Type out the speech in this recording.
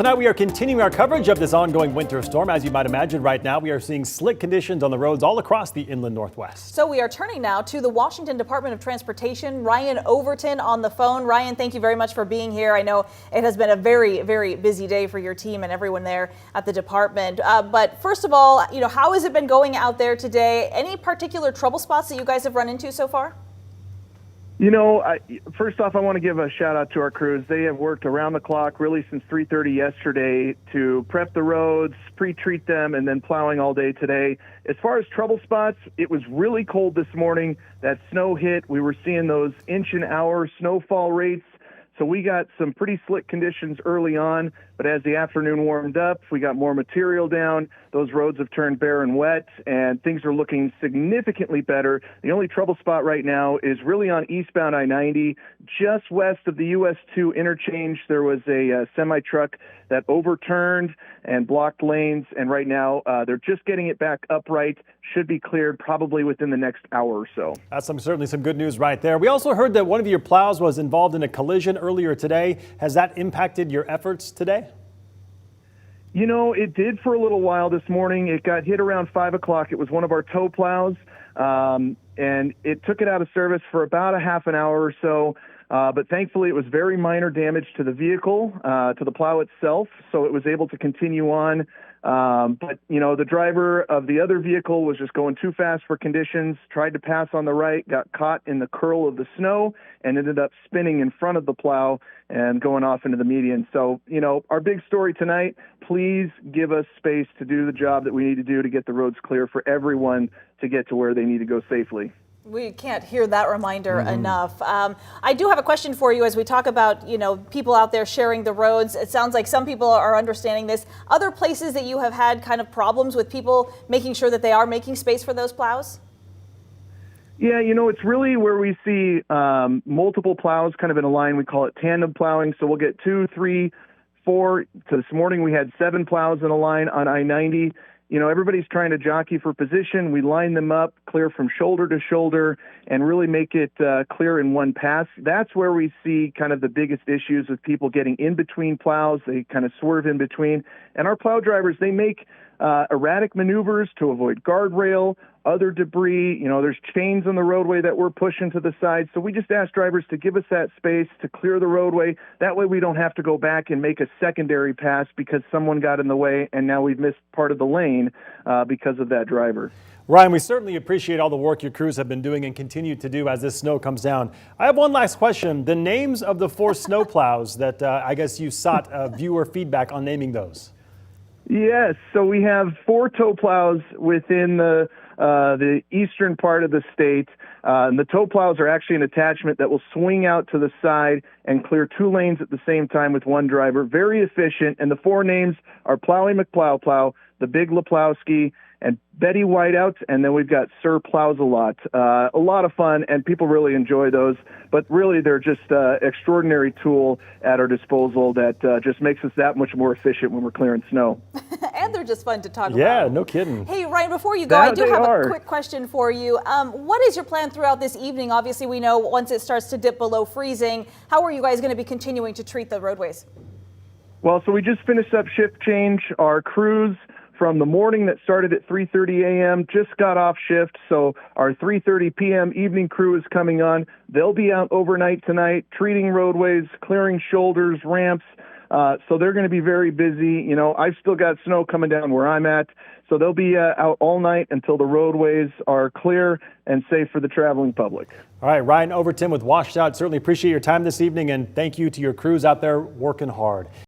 Tonight we are continuing our coverage of this ongoing winter storm. As you might imagine, right now we are seeing slick conditions on the roads all across the inland Northwest. So we are turning now to the Washington Department of Transportation. Ryan Overton on the phone. Ryan, thank you very much for being here. I know it has been a very, very busy day for your team and everyone there at the department. But first of all, how has it been going out there today? Any particular trouble spots that you guys have run into so far? First off, I want to give a shout out to our crews. They have worked around the clock really since 3:30 yesterday to prep the roads, pre-treat them, and then plowing all day today. As far as trouble spots, it was really cold this morning. That snow hit. We were seeing those inch-an-hour snowfall rates. So we got some pretty slick conditions early on, but as the afternoon warmed up, we got more material down. Those roads have turned bare and wet, and things are looking significantly better. The only trouble spot right now is really on eastbound I-90. Just west of the US 2 interchange, there was a semi-truck that overturned and blocked lanes, and right now they're just getting it back upright. Should be cleared probably within the next hour or so. That's certainly some good news right there. We also heard that one of your plows was involved in a collision earlier today. Has that impacted your efforts today? It did for a little while this morning. It got hit around 5 o'clock. It was one of our tow plows, and it took it out of service for about a half an hour or so. But thankfully, it was very minor damage to the vehicle, to the plow itself, so it was able to continue on. But the driver of the other vehicle was just going too fast for conditions, tried to pass on the right, got caught in the curl of the snow, and ended up spinning in front of the plow and going off into the median. So, our big story tonight, please give us space to do the job that we need to do to get the roads clear for everyone to get to where they need to go safely. We can't hear that reminder enough. I do have a question for you as we talk about, people out there sharing the roads. It sounds like some people are understanding this. Other places that you have had kind of problems with people making sure that they are making space for those plows? Yeah, it's really where we see multiple plows kind of in a line. We call it tandem plowing. So we'll get 2, 3, 4. So this morning we had 7 plows in a line on I-90. Everybody's trying to jockey for position. We line them up, clear from shoulder to shoulder, and really make it clear in one pass. That's where we see kind of the biggest issues with people getting in between plows. They kind of swerve in between. And our plow drivers, they make erratic maneuvers to avoid guardrail, other debris. There's chains on the roadway that we're pushing to the side. So we just ask drivers to give us that space to clear the roadway. That way we don't have to go back and make a secondary pass because someone got in the way and now we've missed part of the lane because of that driver. Ryan, we certainly appreciate all the work your crews have been doing and continue to do as this snow comes down. I have one last question. The names of the 4 snow plows that I guess you sought viewer feedback on naming those. Yes, so we have 4 tow plows within the eastern part of the state. And the tow plows are actually an attachment that will swing out to the side and clear 2 lanes at the same time with one driver. Very efficient. And the 4 names are Plowy McPlow, the Big Laplowski, and Betty Whiteout, and then we've got Sir Plows a Lot. A lot of fun, and people really enjoy those. But really, they're just an extraordinary tool at our disposal that just makes us that much more efficient when we're clearing snow. And they're just fun to talk about. Yeah, no kidding. Hey, Ryan, before you go, I do have a quick question for you. What is your plan throughout this evening? Obviously, we know once it starts to dip below freezing, how are you guys going to be continuing to treat the roadways? Well, so we just finished up shift change. Our crews from the morning that started at 3:30 a.m. just got off shift, so our 3:30 p.m. evening crew is coming on. They'll be out overnight tonight, treating roadways, clearing shoulders, ramps, so they're going to be very busy. I've still got snow coming down where I'm at, so they'll be out all night until the roadways are clear and safe for the traveling public. All right, Ryan Overton with WSDOT. Certainly appreciate your time this evening, and thank you to your crews out there working hard.